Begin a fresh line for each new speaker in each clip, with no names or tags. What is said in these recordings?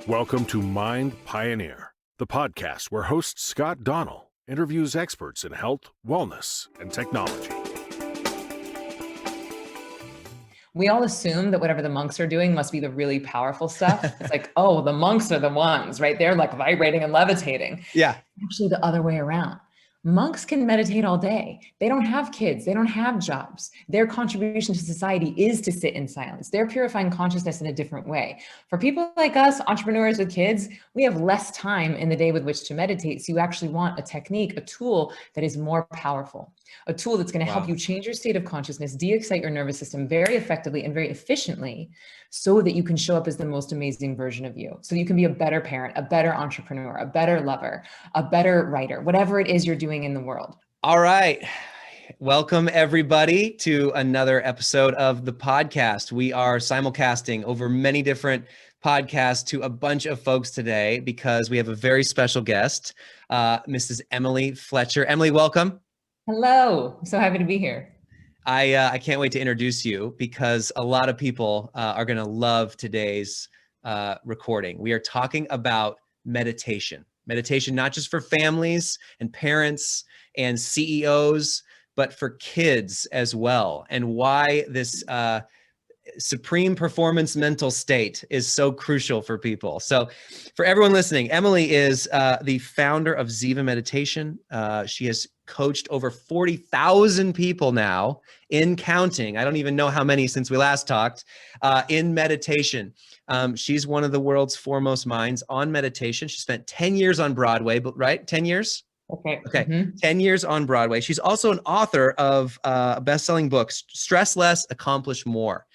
Welcome to Mind Pioneer, the podcast where host Scott Donnell interviews experts in health, wellness, and technology.
We all assume that whatever the monks are doing must be the really powerful stuff. It's like, oh, the monks are the ones, right? They're like vibrating and levitating.
Yeah.
Actually, the other way around. Monks can meditate all day. They don't have kids. They don't have jobs. Their contribution to society is to sit in silence. They're purifying consciousness in a different way. For people like us, entrepreneurs with kids, we have less time in the day with which to meditate. So you actually want a technique, a tool that is more powerful, a tool that's going to help you change your state of consciousness, de-excite your nervous system very effectively and very efficiently so that you can show up as the most amazing version of you. So you can be a better parent, a better entrepreneur, a better lover, a better writer, whatever it is you're doing in the world.
All right. Welcome everybody to another episode of the podcast. We are simulcasting over many different podcasts to a bunch of folks today because we have a very special guest, Mrs. Emily Fletcher. Emily, welcome.
Hello. I'm so happy to be here.
I can't wait to introduce you because a lot of people are going to love today's recording. We are talking about meditation. Meditation, not just for families and parents and CEOs, but for kids as well, and why this supreme performance mental state is so crucial for people. So for everyone listening, Emily is the founder of Ziva Meditation. She has coached over 40,000 people now in counting. I don't even know how many since we last talked in meditation. She's one of the world's foremost minds on meditation. She spent 10 years on Broadway, but right? 10 years?
Okay.
10 years on Broadway. She's also an author of a best-selling book, Stress Less, Accomplish More.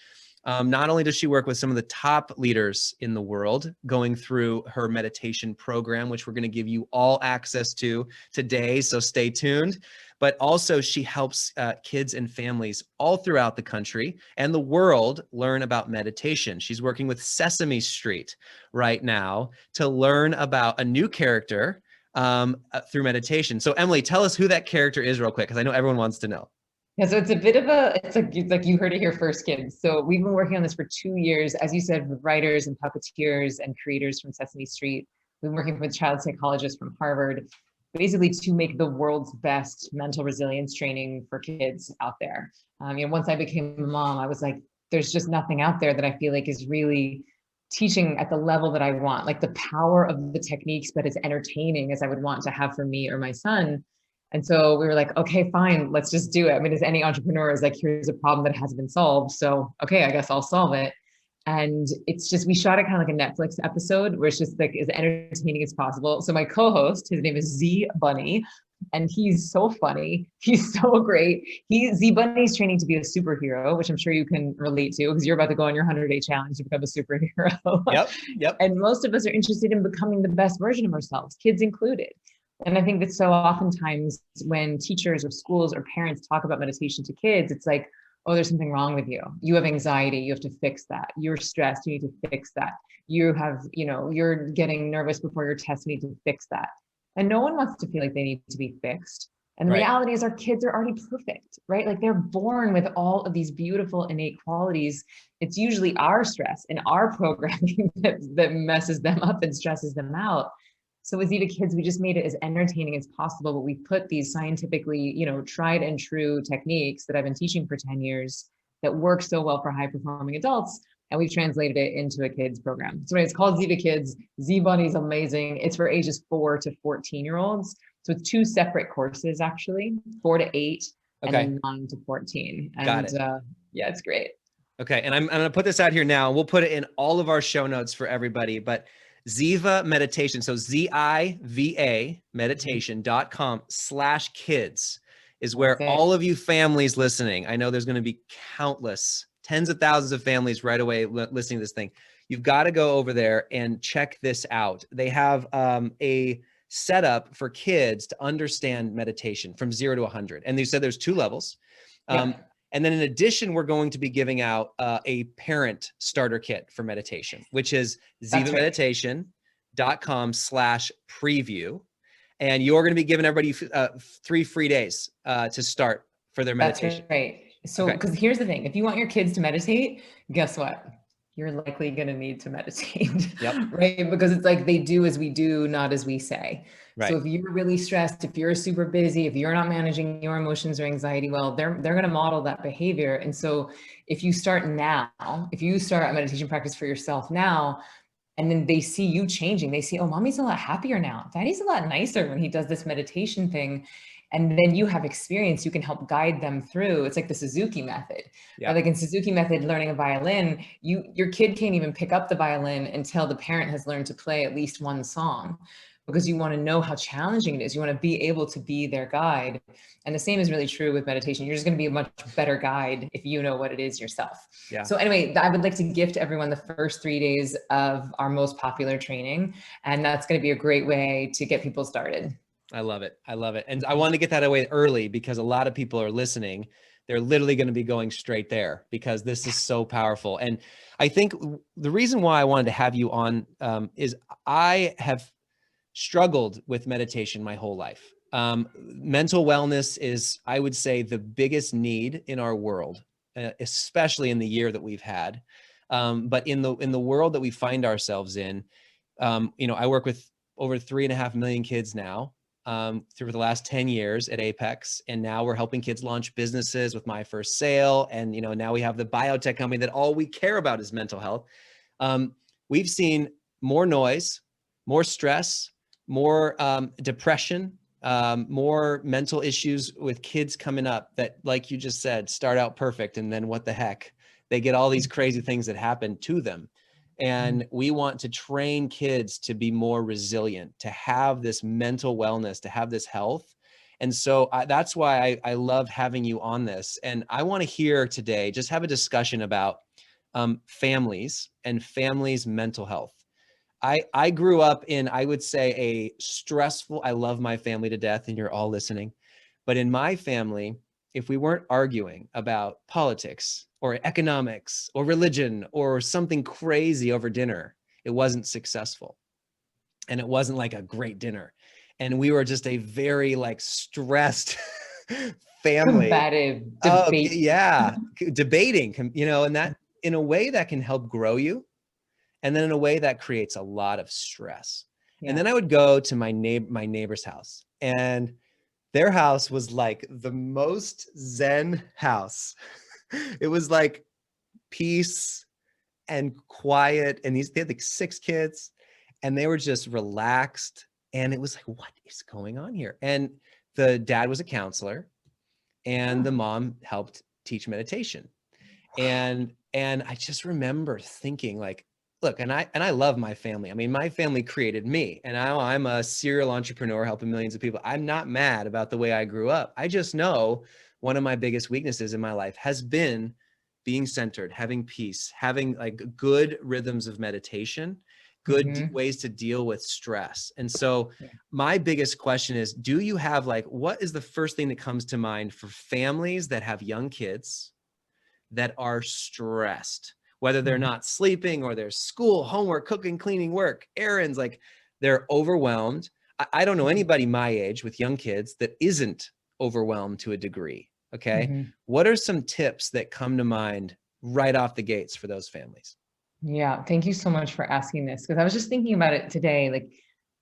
Not only does she work with some of the top leaders in the world going through her meditation program, which we're going to give you all access to today, so stay tuned, but also she helps kids and families all throughout the country and the world learn about meditation. She's working with Sesame Street right now to learn about a new character through meditation. So Emily, tell us who that character is real quick, because I know everyone wants to know.
Yeah, so it's a bit of it's like you heard it here first, kids. So we've been working on this for 2 years, as you said, with writers and puppeteers and creators from Sesame Street. We've been working with child psychologists from Harvard, basically to make the world's best mental resilience training for kids out there. Once I became a mom, I was like, there's just nothing out there that I feel like is really teaching at the level that I want, like the power of the techniques, but as entertaining as I would want to have for me or my son. And so we were like, okay, fine, let's just do it. I mean, as any entrepreneur is like, here's a problem that hasn't been solved. So, okay, I guess I'll solve it. And it's just, we shot it kind of like a Netflix episode where it's just like as entertaining as possible. So my co-host, his name is Z Bunny, and he's so funny. He's so great. Z Bunny's training to be a superhero, which I'm sure you can relate to because you're about to go on your 100-day challenge to become a superhero.
Yep.
And most of us are interested in becoming the best version of ourselves, kids included. And I think that so oftentimes when teachers or schools or parents talk about meditation to kids, it's like, oh, there's something wrong with you. You have anxiety. You have to fix that. You're stressed. You need to fix that. You have, you're getting nervous before your test. You need to fix that. And no one wants to feel like they need to be fixed. And the reality is our kids are already perfect, right? Like they're born with all of these beautiful innate qualities. It's usually our stress and our programming that messes them up and stresses them out. So with Ziva Kids, we just made it as entertaining as possible, but we put these scientifically, tried and true techniques that I've been teaching for 10 years that work so well for high performing adults. And we've translated it into a kids program. So it's called Ziva Kids. Z Bunny's amazing. It's for ages 4 to 14-year-olds. So it's 2 separate courses, actually, 4 to 8 and then 9 to 14. And
Got it.
Yeah, it's great.
Okay. And I'm going to put this out here now. We'll put it in all of our show notes for everybody, but Ziva Meditation. So ZIVA meditation.com/kids is where all of you families listening, I know there's going to be countless, tens of thousands of families right away listening to this thing. You've got to go over there and check this out. They have a setup for kids to understand meditation from 0 to 100. And they said there's 2 levels. And then in addition, we're going to be giving out a parent starter kit for meditation, which is zivameditation.com/preview. And you're going to be giving everybody 3 free days to start for their meditation.
That's right. So, because here's the thing, if you want your kids to meditate, guess what? you're likely going to need to meditate,
Yep.
right? Because it's like they do as we do, not as we say.
Right.
So if you're really stressed, if you're super busy, if you're not managing your emotions or anxiety well, they're going to model that behavior. And so if you start now, if you start a meditation practice for yourself now, and then they see you changing, they see, oh, mommy's a lot happier now. Daddy's a lot nicer when he does this meditation thing. And then you have experience, you can help guide them through. It's like the Suzuki method.
Yeah.
Like in Suzuki method, learning a violin, your kid can't even pick up the violin until the parent has learned to play at least one song, because you want to know how challenging it is. You want to be able to be their guide. And the same is really true with meditation. You're just going to be a much better guide if you know what it is yourself.
Yeah.
So anyway, I would like to gift everyone the first 3 days of our most popular training. And that's going to be a great way to get people started.
I love it. I love it. And I want to get that away early because a lot of people are listening. They're literally going to be going straight there because this is so powerful. And I think the reason why I wanted to have you on is I have struggled with meditation my whole life. Mental wellness is, I would say, the biggest need in our world, especially in the year that we've had. But in the world that we find ourselves in, I work with over 3.5 million kids now. Through the last 10 years at Apex. And now we're helping kids launch businesses with My First Sale. And, now we have the biotech company that all we care about is mental health. We've seen more noise, more stress, more depression, more mental issues with kids coming up that, like you just said, start out perfect. And then what the heck? They get all these crazy things that happen to them. And we want to train kids to be more resilient, to have this mental wellness, to have this health. And so that's why I love having you on this. And I want to hear today, just have a discussion about families and families' mental health. I grew up in, I would say, a stressful, I love my family to death and you're all listening. But in my family, if we weren't arguing about politics or economics or religion or something crazy over dinner, it wasn't successful. And it wasn't like a great dinner. And we were just a very stressed family.
Combative debate.
Debating, and that in a way that can help grow you. And then in a way that creates a lot of stress. Yeah. And then I would go to my neighbor's house, and their house was like the most Zen house. It was like peace and quiet. And they had 6 kids and they were just relaxed. And it was like, what is going on here? And the dad was a counselor and the mom helped teach meditation. And I just remember thinking look, and I love my family. I mean, my family created me, and now I'm a serial entrepreneur helping millions of people. I'm not mad about the way I grew up. I just know one of my biggest weaknesses in my life has been being centered, having peace, having good rhythms of meditation, good ways to deal with stress. And so my biggest question is, do you have what is the first thing that comes to mind for families that have young kids that are stressed? Whether they're not sleeping or there's school, homework, cooking, cleaning, work, errands, they're overwhelmed. I don't know anybody my age with young kids that isn't overwhelmed to a degree. Okay. What are some tips that come to mind right off the gates for those families?
Yeah. Thank you so much for asking this, because I was just thinking about it today.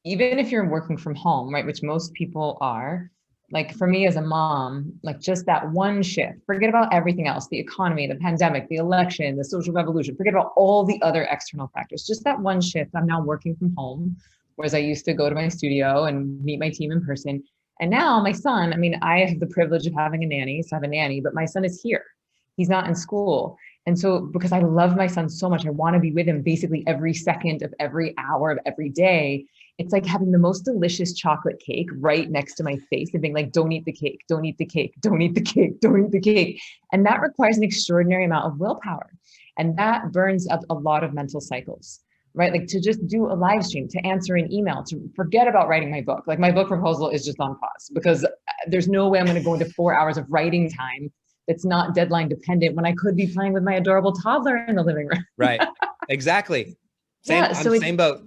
Even if you're working from home, right, which most people are, for me as a mom, just that one shift, forget about everything else, the economy, the pandemic, the election, the social revolution, forget about all the other external factors, just that one shift. I'm now working from home, whereas I used to go to my studio and meet my team in person. And now my son, I have the privilege of having a nanny, so I have a nanny, but my son is here. He's not in school. And so because I love my son so much, I want to be with him basically every second of every hour of every day. It's like having the most delicious chocolate cake right next to my face and being like, don't eat the cake, don't eat the cake, don't eat the cake, don't eat the cake. And that requires an extraordinary amount of willpower. And that burns up a lot of mental cycles, right? To just do a live stream, to answer an email, to forget about writing my book. My book proposal is just on pause because there's no way I'm going to go into 4 hours of writing time that's not deadline dependent when I could be playing with my adorable toddler in the living room.
Right. Exactly. Same boat.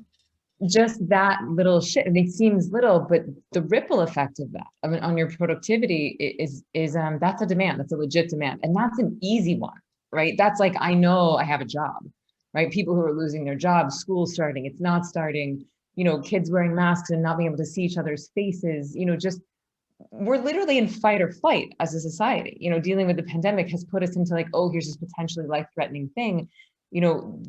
Just that little shit. It seems little, but the ripple effect of that, on your productivity is that's a demand. That's a legit demand. And that's an easy one, right? That's I know I have a job, right? People who are losing their jobs, school starting, it's not starting, you know, kids wearing masks and not being able to see each other's faces, you know, just we're literally in fight or flight as a society. You know, dealing with the pandemic has put us into like, oh, here's this potentially life-threatening thing. You know,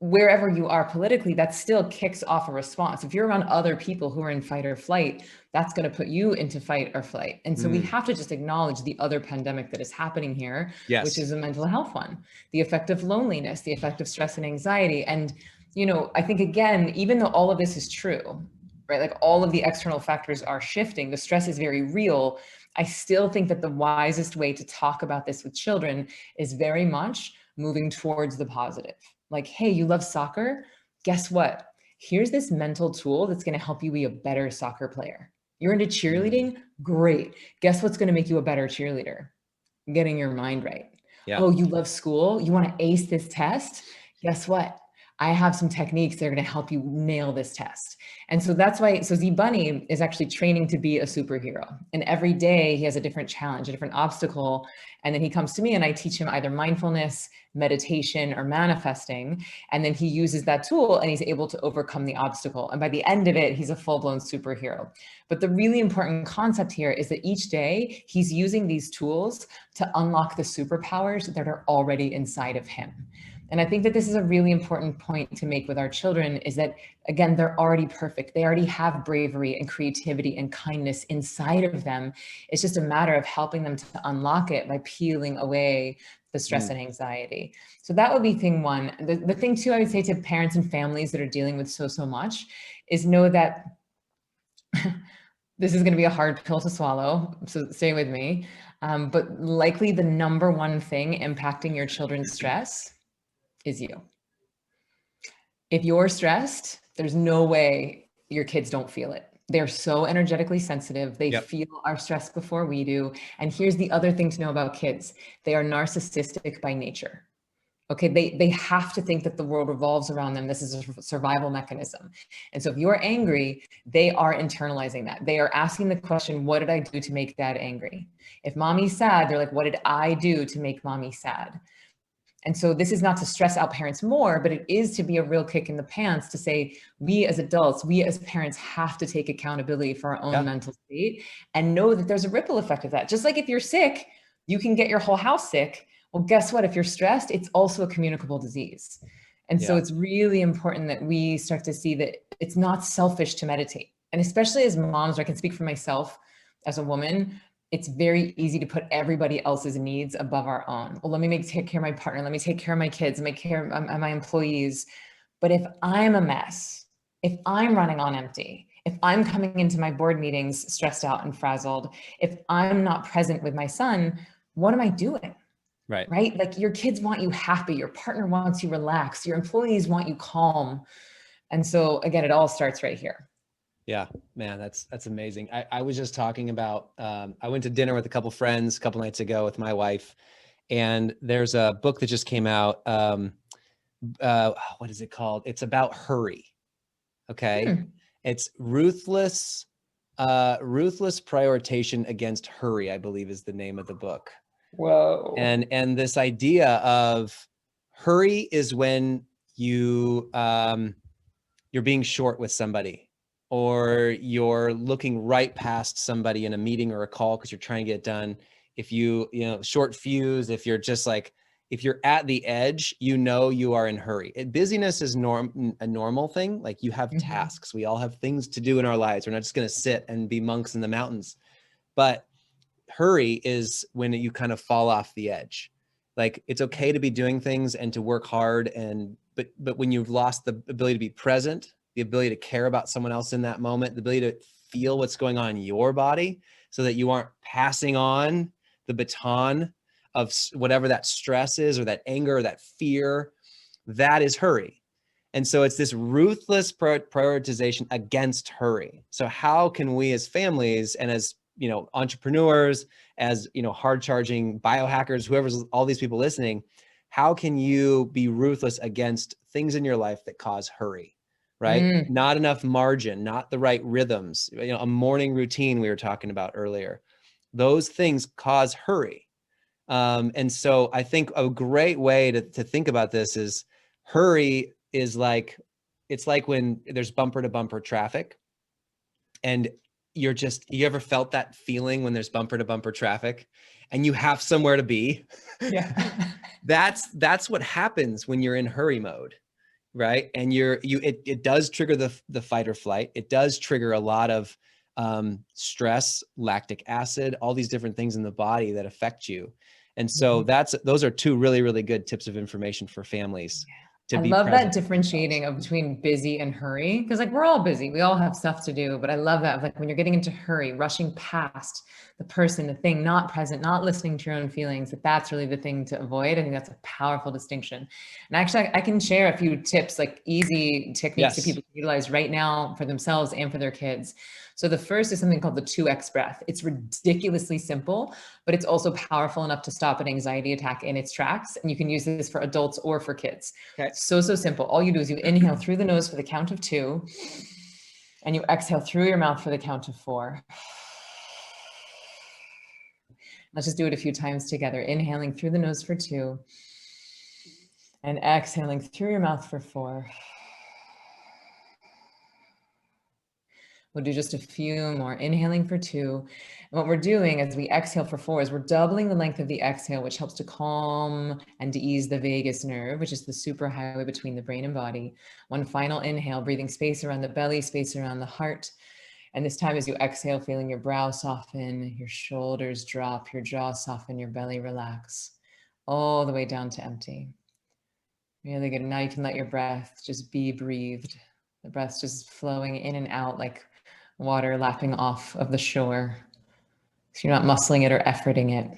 wherever you are politically, that still kicks off a response. If you're around other people who are in fight or flight, that's going to put you into fight or flight. And so we have to just acknowledge the other pandemic that is happening here, which is a mental health one, the effect of loneliness, the effect of stress and anxiety. And, you know, I think, again, even though all of this is true, right? Like all of the external factors are shifting, the stress is very real. I still think that the wisest way to talk about this with children is very much moving towards the positive. Like, hey, you love soccer? Guess what? Here's this mental tool that's going to help you be a better soccer player. You're into cheerleading? Great. Guess what's going to make you a better cheerleader? Getting your mind right. Yeah. Oh, you love school? You want to ace this test? Guess what? I have some techniques that are going to help you nail this test. And so that's why, so Z Bunny is actually training to be a superhero. And every day he has a different challenge, a different obstacle. And then he comes to me and I teach him either mindfulness, meditation, or manifesting. And then he uses that tool and he's able to overcome the obstacle. And by the end of it, he's a full-blown superhero. But the really important concept here is that each day he's using these tools to unlock the superpowers that are already inside of him. And I think that this is a really important point to make with our children is that, again, they're already perfect. They already have bravery and creativity and kindness inside of them. It's just a matter of helping them to unlock it by peeling away the stress and anxiety. So that would be thing one. The thing two, I would say to parents and families that are dealing with so much is know that this is going to be a hard pill to swallow. So stay with me. But likely the number one thing impacting your children's stress is you. If you're stressed, there's no way your kids don't feel it. They're so energetically sensitive. They feel our stress before we do. And here's the other thing to know about kids. They are narcissistic by nature. Okay, they have to think that the world revolves around them. This is a survival mechanism. And so if you're angry, they are internalizing that. They are asking the question, what did I do to make dad angry? If mommy's sad, they're like, what did I do to make mommy sad? And so this is not to stress out parents more, but it is to be a real kick in the pants to say, we as adults, we as parents have to take accountability for our own mental state and know that there's a ripple effect of that. Just like if you're sick, you can get your whole house sick. Well, guess what? If you're stressed, it's also a communicable disease. And so it's really important that we start to see that it's not selfish to meditate. And especially as moms, or I can speak for myself as a woman, it's very easy to put everybody else's needs above our own. Well, let me take care of my partner. Let me take care of my kids, make care of my employees. But if I'm a mess, if I'm running on empty, if I'm coming into my board meetings stressed out and frazzled, if I'm not present with my son, what am I doing? Right? Like your kids want you happy. Your partner wants you relaxed. Your employees want you calm. And so again, it all starts right here.
Yeah, man, that's amazing. I was just talking about, I went to dinner with a couple friends a couple nights ago with my wife, and there's a book that just came out. What is it called? It's about hurry. Okay. It's ruthless prioritization against hurry, I believe is the name of the book.
Whoa.
And this idea of hurry is when you're being short with somebody, or you're looking right past somebody in a meeting or a call because you're trying to get it done. If you short fuse, if you're just like, if you're at the edge, you are in hurry. Busyness is a normal thing. Like you have tasks. We all have things to do in our lives. We're not just going to sit and be monks in the mountains. But hurry is when you kind of fall off the edge. Like it's okay to be doing things and to work hard, but when you've lost the ability to be present, the ability to care about someone else in that moment, the ability to feel what's going on in your body so that you aren't passing on the baton of whatever that stress is, or that anger, or that fear, that is hurry. And so it's this ruthless prioritization against hurry. So how can we as families and as, entrepreneurs, as, hard charging biohackers, whoever's all these people listening, how can you be ruthless against things in your life that cause hurry? Right? Not enough margin, not the right rhythms, a morning routine we were talking about earlier. Those things cause hurry. And so I think a great way to think about this is Hurry is like, it's like when there's bumper to bumper traffic and you ever felt that feeling when there's bumper to bumper traffic and you have somewhere to be?
Yeah.
That's what happens when you're in hurry mode, right? And it does trigger the fight or flight. It does trigger a lot of stress, lactic acid, all these different things in the body that affect you. And so those are two really, really good tips of information for families.
I love that differentiating of between busy and hurry, because like we're all busy, we all have stuff to do, but I love that of like when you're getting into hurry, rushing past the person, the thing, not present, not listening to your own feelings, that's really the thing to avoid. I think that's a powerful distinction. And actually I can share a few tips, like easy techniques that people can utilize right now for themselves and for their kids. So the first is something called the 2X breath. It's ridiculously simple, but it's also powerful enough to stop an anxiety attack in its tracks. And you can use this for adults or for kids. Okay. So simple. All you do is you inhale through the nose for the count of 2, and you exhale through your mouth for the count of 4. Let's just do it a few times together. Inhaling through the nose for 2, and exhaling through your mouth for 4. We'll do just a few more. Inhaling for 2. And what we're doing as we exhale for 4 is we're doubling the length of the exhale, which helps to calm and to ease the vagus nerve, which is the superhighway between the brain and body. One final inhale, breathing space around the belly, space around the heart. And this time as you exhale, feeling your brow soften, your shoulders drop, your jaw soften, your belly relax, all the way down to empty. Really good. And now you can let your breath just be breathed. The breath's just flowing in and out like water lapping off of the shore. So you're not muscling it or efforting it.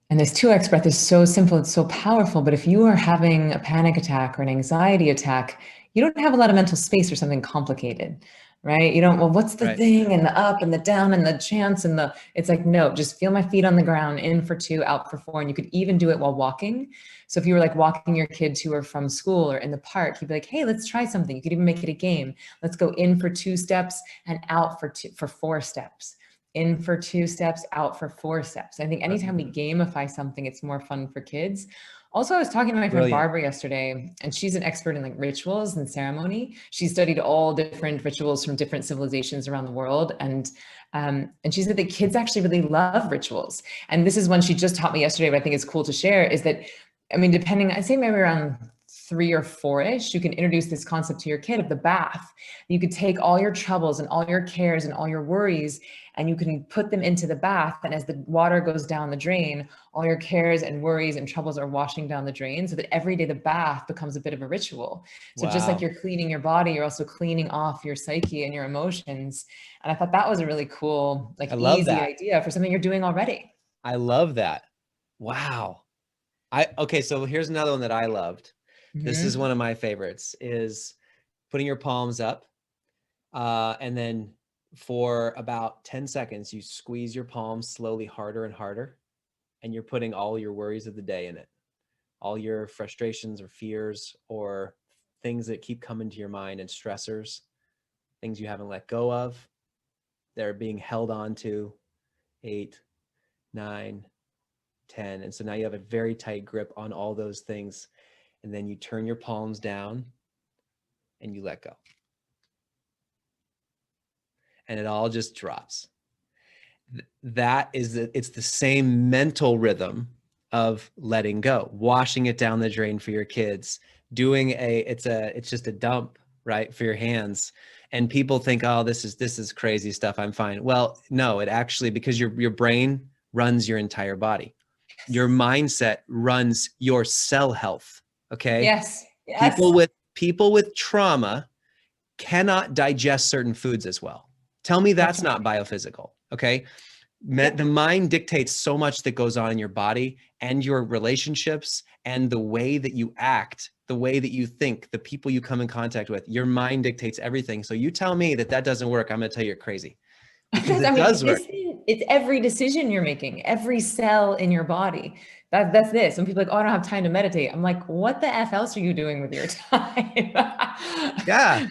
And this 2X breath is so simple, it's so powerful, but if you are having a panic attack or an anxiety attack, you don't have a lot of mental space for something complicated, right? You don't, well, what's the thing and the up and the down and the chance and it's like, no, just feel my feet on the ground, in for 2, out for 4. And you could even do it while walking. So if you were like walking your kid to or from school or in the park, you'd be like, hey, let's try something. You could even make it a game. Let's go in for 2 steps and out for 4 steps. In for 2 steps, out for 4 steps. I think anytime we gamify something, it's more fun for kids. Also, I was talking to my friend Barbara yesterday, and she's an expert in like rituals and ceremony. She studied all different rituals from different civilizations around the world. And she said that kids actually really love rituals. And this is one she just taught me yesterday, but I think it's cool to share, is that, I mean, depending, I'd say maybe around 3 or 4-ish, you can introduce this concept to your kid of the bath. You could take all your troubles and all your cares and all your worries, and you can put them into the bath. And as the water goes down the drain, all your cares and worries and troubles are washing down the drain, so that every day the bath becomes a bit of a ritual. So just like you're cleaning your body, you're also cleaning off your psyche and your emotions. And I thought that was a really cool, like easy idea for something you're doing already.
I love that. Wow. Okay, so here's another one that I loved. This is one of my favorites, is putting your palms up, and then for about 10 seconds, you squeeze your palms slowly harder and harder, and you're putting all your worries of the day in it, all your frustrations or fears or things that keep coming to your mind and stressors, things you haven't let go of, they're being held on to. 8, 9, 10. And so now you have a very tight grip on all those things. And then you turn your palms down and you let go. And it all just drops. It's the same mental rhythm of letting go, washing it down the drain for your kids, it's just a dump, right, for your hands. And people think, oh, this is crazy stuff, I'm fine. Well, no, it actually, because your brain runs your entire body. Your mindset runs your cell health. Okay.
Yes.
People with trauma cannot digest certain foods as well. Tell me that's not biophysical. Okay. The mind dictates so much that goes on in your body and your relationships and the way that you act, the way that you think, the people you come in contact with. Your mind dictates everything. So you tell me that doesn't work, I'm going to tell you you're crazy. Because it does work.
It's every decision you're making, every cell in your body. That's this. When people are like, oh, I don't have time to meditate. I'm like, what the F else are you doing with your time?
Yeah.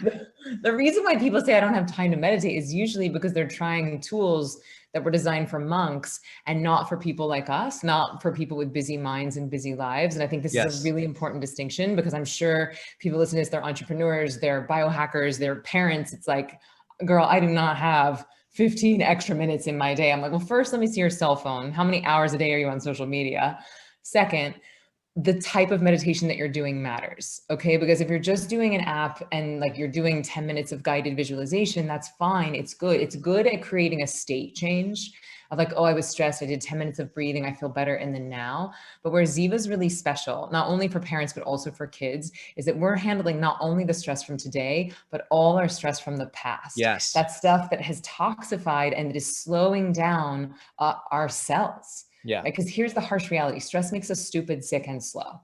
The reason why people say I don't have time to meditate is usually because they're trying tools that were designed for monks and not for people like us, not for people with busy minds and busy lives. And I think this is a
Yes.
really important distinction, because I'm sure people listening to this, they're entrepreneurs, they're biohackers, they're parents. It's like, girl, I do not have 15 extra minutes in my day. I'm like, well, first, let me see your cell phone. How many hours a day are you on social media? Second, the type of meditation that you're doing matters. Okay. Because if you're just doing an app and like you're doing 10 minutes of guided visualization, that's fine. It's good. It's good at creating a state change of like, oh, I was stressed. I did 10 minutes of breathing. I feel better in the now. But where Ziva's really special, not only for parents, but also for kids, is that we're handling not only the stress from today, but all our stress from the past.
Yes.
That stuff that has toxified and that is slowing down our cells.
Yeah.
Because here's the harsh reality. Stress makes us stupid, sick, and slow.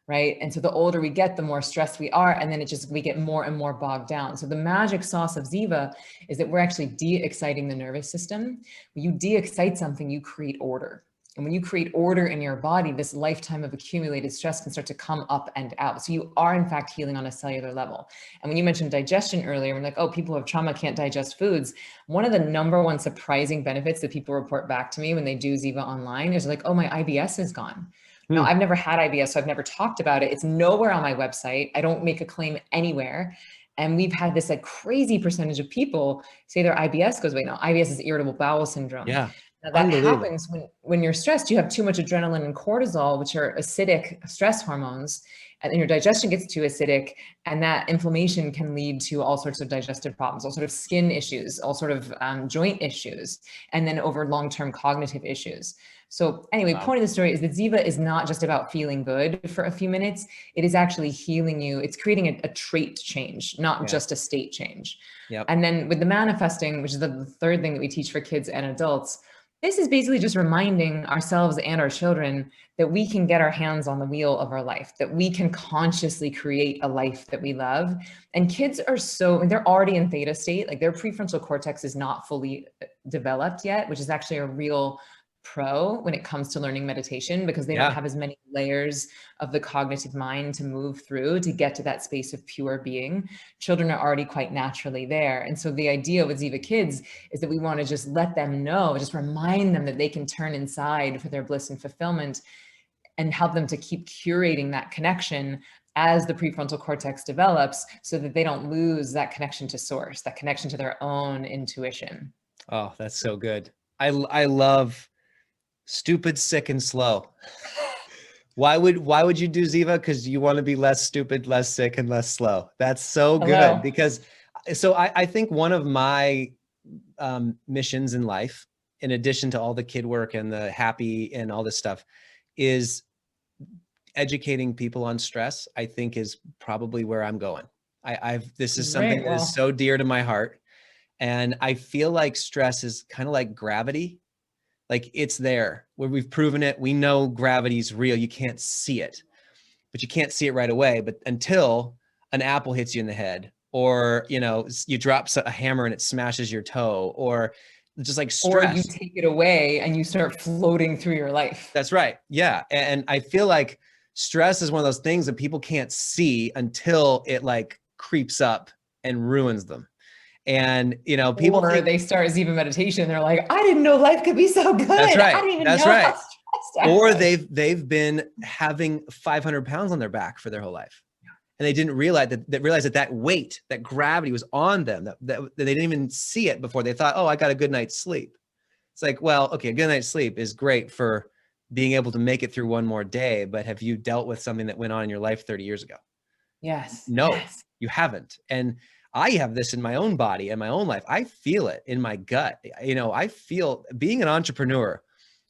Right. And so the older we get, the more stressed we are. And then we get more and more bogged down. So the magic sauce of Ziva is that we're actually de-exciting the nervous system. When you de-excite something, you create order. And when you create order in your body, this lifetime of accumulated stress can start to come up and out. So you are in fact healing on a cellular level. And when you mentioned digestion earlier, we're like, oh, people who have trauma can't digest foods. One of the number one surprising benefits that people report back to me when they do Ziva online is like, oh, my IBS is gone. Now, I've never had IBS, so I've never talked about it. It's nowhere on my website. I don't make a claim anywhere. And we've had this like crazy percentage of people say their IBS goes away. Now, IBS is irritable bowel syndrome.
Yeah.
Now, that happens when you're stressed. You have too much adrenaline and cortisol, which are acidic stress hormones, and then your digestion gets too acidic, and that inflammation can lead to all sorts of digestive problems, all sort of skin issues, all sort of joint issues, and then over long-term cognitive issues. So anyway, point of the story is that Ziva is not just about feeling good for a few minutes. It is actually healing you. It's creating a trait change, not just a state change.
Yep.
And then with the manifesting, which is the third thing that we teach for kids and adults, this is basically just reminding ourselves and our children that we can get our hands on the wheel of our life, that we can consciously create a life that we love. And kids are they're already in theta state, like their prefrontal cortex is not fully developed yet, which is actually a real pro when it comes to learning meditation, because they don't have as many layers of the cognitive mind to move through to get to that space of pure being. Children are already quite naturally there. And so the idea with Ziva Kids is that we want to just let them know, just remind them that they can turn inside for their bliss and fulfillment, and help them to keep curating that connection as the prefrontal cortex develops, so that they don't lose that connection to source, that connection to their own intuition.
Oh, that's so good. I love stupid, sick, and slow. Why would you do Ziva? Because you want to be less stupid, less sick, and less slow. That's so good. Because I think one of my missions in life, in addition to all the kid work and the happy and all this stuff, is educating people on stress. I think is probably where I'm going. This is something that is so dear to my heart. And I feel like stress is kind of like gravity. Like it's there where we've proven it. We know gravity's real. You can't see it, but you can't see it right away. But until an apple hits you in the head, or, you drop a hammer and it smashes your toe, or just like stress.
Or you take it away and you start floating through your life.
That's right. Yeah. And I feel like stress is one of those things that people can't see until it like creeps up and ruins them. And, people
they start Ziva meditation. They're like, I didn't know life could be so good.
That's right.
I didn't even
That's
know
right.
how stressed I
Or
was.
they've been having 500 pounds on their back for their whole life. And they didn't realize that weight, that gravity was on them, that they didn't even see it before. They thought, oh, I got a good night's sleep. It's like, well, okay, a good night's sleep is great for being able to make it through one more day. But have you dealt with something that went on in your life 30 years ago?
Yes.
No,
yes.
You haven't. And I have this in my own body and my own life. I feel it in my gut. I feel being an entrepreneur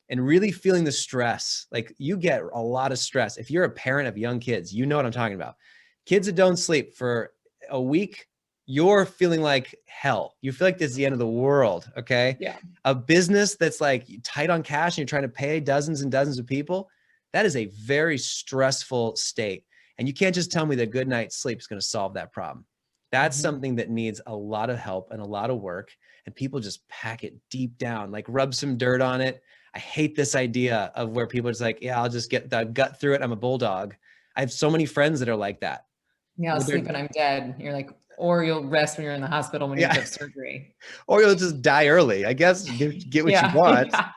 and really feeling the stress. Like you get a lot of stress. If you're a parent of young kids, you know what I'm talking about. Kids that don't sleep for a week, you're feeling like hell. You feel like this is the end of the world. Okay.
Yeah.
A business that's like tight on cash and you're trying to pay dozens and dozens of people. That is a very stressful state. And you can't just tell me that a good night's sleep is going to solve that problem. That's something that needs a lot of help and a lot of work. And people just pack it deep down, like rub some dirt on it. I hate this idea of where people are just like, yeah, I'll just get the gut through it. I'm a bulldog. I have so many friends that are like that.
Yeah, I'll sleep and I'm dead. You're like, or you'll rest when you're in the hospital when you have surgery.
Or you'll just die early. I guess get what you want.
Yeah.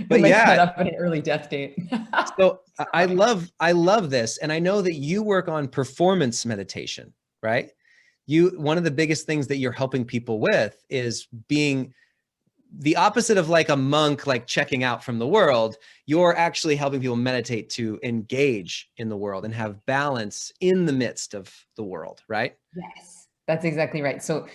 But
you might set up an early death date.
So I love this. And I know that you work on performance meditation, right? One of the biggest things that you're helping people with is being the opposite of like a monk, like checking out from the world. You're actually helping people meditate to engage in the world and have balance in the midst of the world, right?
Yes, that's exactly right. So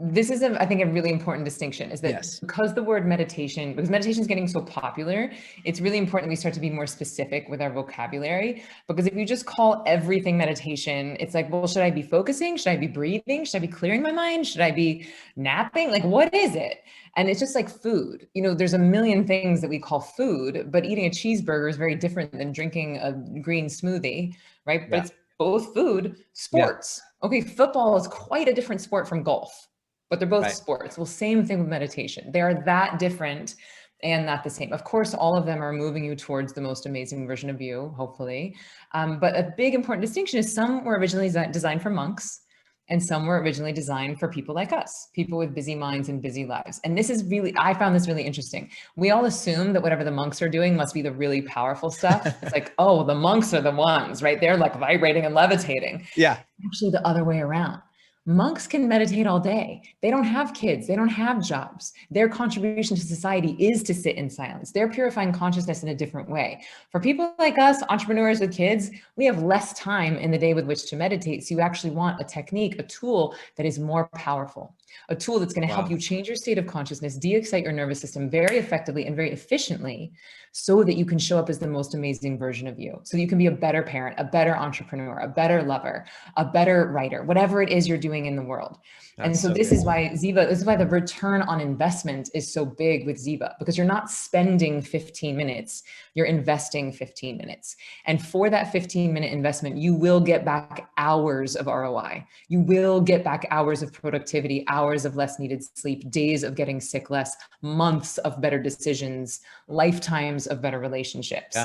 this is, I think, a really important distinction is that because meditation is getting so popular, it's really important that we start to be more specific with our vocabulary. Because if you just call everything meditation, it's like, well, should I be focusing? Should I be breathing? Should I be clearing my mind? Should I be napping? Like, what is it? And it's just like food. There's a million things that we call food, but eating a cheeseburger is very different than drinking a green smoothie, right?
Yeah.
But it's both food. Sports. Yeah. Okay, football is quite a different sport from golf. But they're both sports. Well, same thing with meditation. They are that different and not the same. Of course, all of them are moving you towards the most amazing version of you, hopefully. But a big important distinction is some were originally designed for monks and some were originally designed for people like us, people with busy minds and busy lives. And this is really, I found this really interesting. We all assume that whatever the monks are doing must be the really powerful stuff. It's like, oh, the monks are the ones, right? They're like vibrating and levitating.
Yeah.
Actually, the other way around. Monks can meditate all day. They don't have kids. They don't have jobs. Their contribution to society is to sit in silence. They're purifying consciousness in a different way. For people like us, entrepreneurs with kids, we have less time in the day with which to meditate. So you actually want a technique, a tool that is more powerful, a tool that's going to help you change your state of consciousness, de-excite your nervous system very effectively and very efficiently so that you can show up as the most amazing version of you. So you can be a better parent, a better entrepreneur, a better lover, a better writer, whatever it is you're doing in the world. And so this is why this is why the return on investment is so big with Ziva, because you're not spending 15 minutes, you're investing 15 minutes. And for that 15-minute investment, you will get back hours of ROI. You will get back hours of productivity, hours of less needed sleep, days of getting sick less, months of better decisions, lifetimes of better relationships.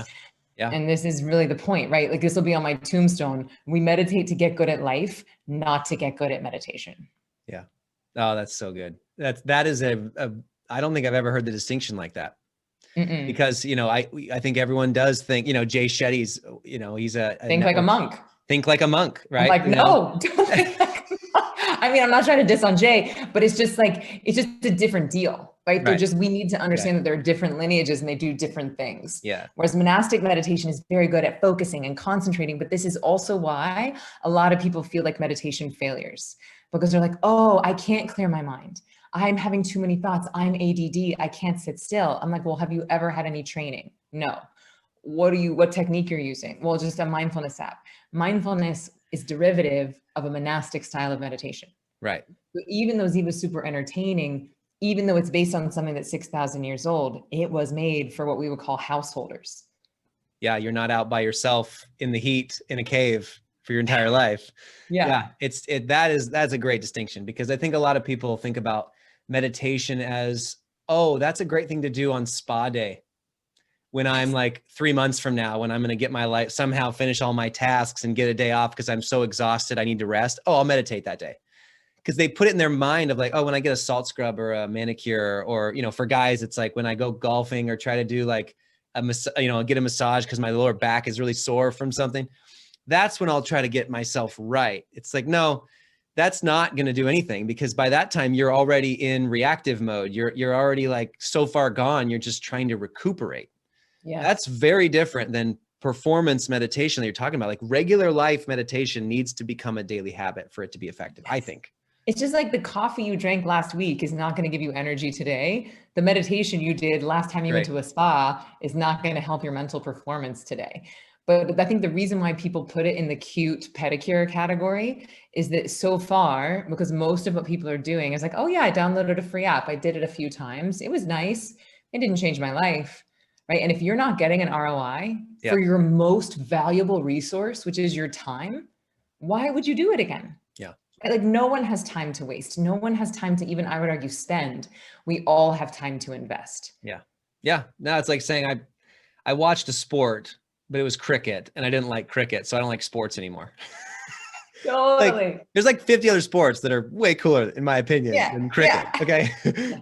Yeah.
And this is really the point, right? Like this will be on my tombstone. We meditate to get good at life, not to get good at meditation.
Yeah. Oh, that's so good. That is I don't think I've ever heard the distinction like that. Because, I think everyone does think, Jay Shetty's, he's
think like a monk.
Think like a monk, right?
I'm like, no, don't think like I mean, I'm not trying to diss on Jay, but it's just a different deal, right? We need to understand that there are different lineages and they do different things.
Yeah.
Whereas monastic meditation is very good at focusing and concentrating, but this is also why a lot of people feel like meditation failures, because they're like, oh, I can't clear my mind. I'm having too many thoughts. I'm ADD. I can't sit still. I'm like, well, have you ever had any training? No. What technique you're using? Well, just a mindfulness app. Mindfulness is derivative of a monastic style of meditation.
Right.
So even though Ziva is super entertaining, even though it's based on something that's 6,000 years old, it was made for what we would call householders.
Yeah. You're not out by yourself in the heat in a cave for your entire life.
Yeah.
That's a great distinction, because I think a lot of people think about meditation as, oh, that's a great thing to do on spa day. When I'm like 3 months from now, when I'm going to get my life, somehow finish all my tasks and get a day off because I'm so exhausted, I need to rest. Oh, I'll meditate that day. Because they put it in their mind of like, oh, when I get a salt scrub or a manicure, or, for guys, it's like when I go golfing or try to do like get a massage because my lower back is really sore from something. That's when I'll try to get myself right. It's like, no, that's not going to do anything, because by that time you're already in reactive mode. You're already like so far gone. You're just trying to recuperate. Yeah. That's very different than performance meditation that you're talking about. Like regular life meditation needs to become a daily habit for it to be effective, I think.
It's just like the coffee you drank last week is not going to give you energy today. The meditation you did last time you went to a spa is not going to help your mental performance today. But I think the reason why people put it in the cute pedicure category is that so far, because most of what people are doing is like, oh yeah, I downloaded a free app. I did it a few times. It was nice. It didn't change my life. Right. And if you're not getting an ROI for your most valuable resource, which is your time, why would you do it again?
Yeah.
Like no one has time to waste. No one has time to even, I would argue, spend. We all have time to invest.
Yeah. Yeah. Now it's like saying I watched a sport, but it was cricket and I didn't like cricket. So I don't like sports anymore.
Totally.
There's like 50 other sports that are way cooler, in my opinion, than cricket. Okay.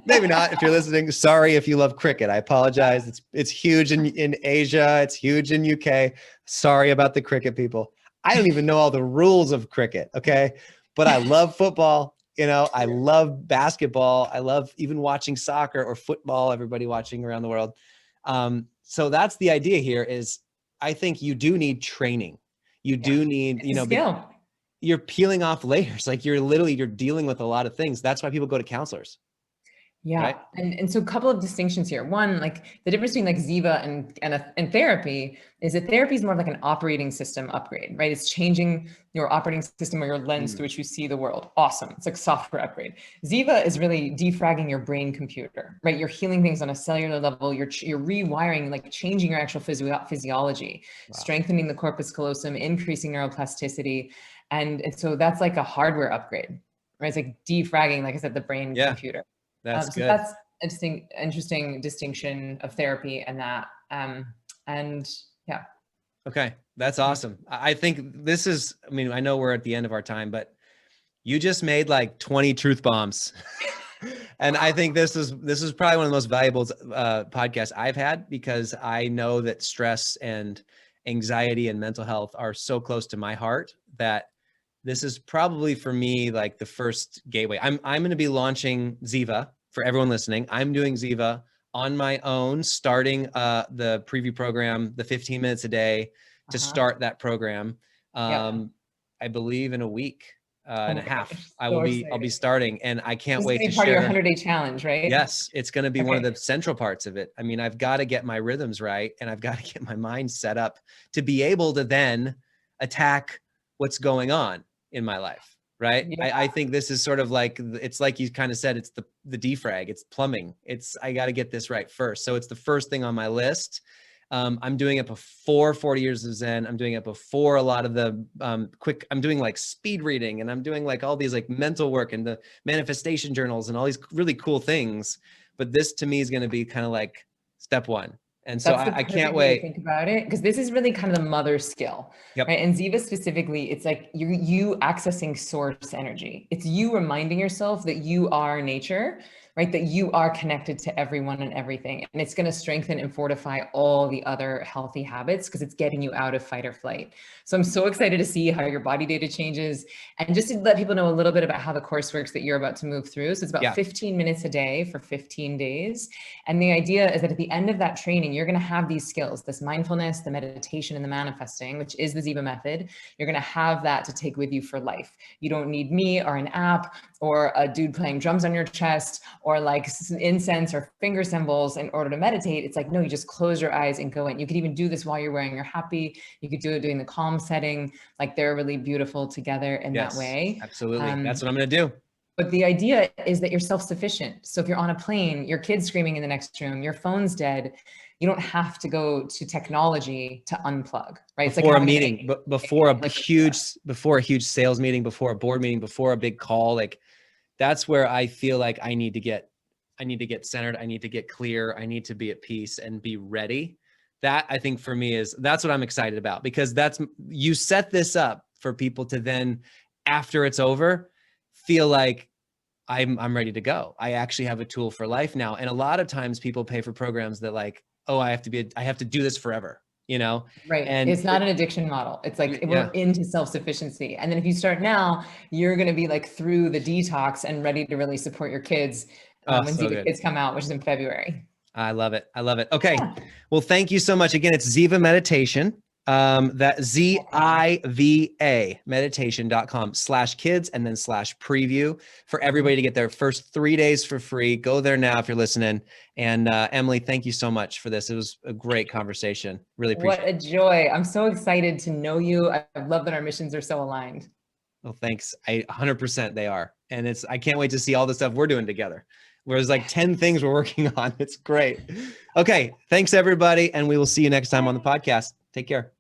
Maybe not. If you're listening, sorry if you love cricket. I apologize. It's huge in Asia. It's huge in UK. Sorry about the cricket people. I don't even know all the rules of cricket. Okay. But I love football. You know, I love basketball. I love even watching soccer or football, everybody watching around the world. So that's the idea here is I think you do need training. You do need, you know, you're peeling off layers. Like you're dealing with a lot of things. That's why people go to counselors.
Yeah.
Right?
And so a couple of distinctions here. One, like the difference between like Ziva and therapy is that therapy is more like an operating system upgrade, right? It's changing your operating system or your lens through which you see the world. Awesome. It's like software upgrade. Ziva is really defragging your brain computer, right? You're healing things on a cellular level. You're rewiring, like changing your actual physiology, strengthening the corpus callosum, increasing neuroplasticity. And so that's like a hardware upgrade, right? It's like defragging, like I said, the brain computer.
That's
so
good.
that's interesting distinction of therapy and that. And yeah.
Okay. That's awesome. I think this is, I mean, I know we're at the end of our time, but you just made like 20 truth bombs. And I think this is probably one of the most valuable podcasts I've had, because I know that stress and anxiety and mental health are so close to my heart that this is probably for me like the first gateway. I'm going to be launching Ziva for everyone listening. I'm doing Ziva on my own, starting the preview program, the 15 minutes a day to start that program. I believe in a week and a half. I'll be starting, and I can't wait to
part
share.
Of your 100-day challenge, right?
Yes, it's going to be one of the central parts of it. I mean, I've got to get my rhythms right, and I've got to get my mind set up to be able to then attack what's going on in my life, right? I think this is sort of like, it's like you kind of said, it's the defrag, it's plumbing. I got to get this right first. So it's the first thing on my list. I'm doing it before 40 Years of Zen. I'm doing it before a lot of the I'm doing like speed reading, and I'm doing like all these like mental work and the manifestation journals and all these really cool things. But this to me is going to be kind of like step one. And so I can't wait
to think about it, because this is really kind of the mother skill, right? And Ziva specifically, it's like you accessing source energy. It's you reminding yourself that you are nature, right? That you are connected to everyone and everything. And it's going to strengthen and fortify all the other healthy habits, because it's getting you out of fight or flight. So I'm so excited to see how your body data changes, and just to let people know a little bit about how the course works that you're about to move through. So it's about 15 minutes a day for 15 days. And the idea is that at the end of that training, you're going to have these skills, this mindfulness, the meditation, and the manifesting, which is the Ziva method. You're going to have that to take with you for life. You don't need me or an app or a dude playing drums on your chest or like incense or finger symbols in order to meditate. It's like, no, you just close your eyes and go in. You could even do this while you're wearing your happy. You could do it doing the calm setting. Like they're really beautiful together in that way.
Absolutely. That's what I'm going to do.
But the idea is that you're self-sufficient. So if you're on a plane, your kid's screaming in the next room, your phone's dead, you don't have to go to technology to unplug, right? It's
before
like
a meeting, before a huge sales meeting, before a board meeting, before a big call, like that's where I feel like I need to get centered. I need to get clear. I need to be at peace and be ready. That I think for me that's what I'm excited about, because you set this up for people to then, after it's over, feel like I'm ready to go. I actually have a tool for life now. And a lot of times people pay for programs that like, oh, I have to do this forever, you know?
Right.
And
it's not an addiction model. It's like we're into self-sufficiency. And then if you start now, you're going to be like through the detox and ready to really support your kids when Ziva Kids come out, which is in February.
I love it. I love it. Okay. Yeah. Well, thank you so much. Again, it's Ziva Meditation. That ZIVA meditation.com/kids and then /preview for everybody to get their first 3 days for free. Go there now if you're listening. And Emily, thank you so much for this. It was a great conversation. Really appreciate it.
What a joy. I'm so excited to know you. I love that our missions are so aligned.
Well, thanks. 100% they are. And I can't wait to see all the stuff we're doing together. There's like 10 things we're working on. It's great. Okay. Thanks everybody. And we will see you next time on the podcast. Take care.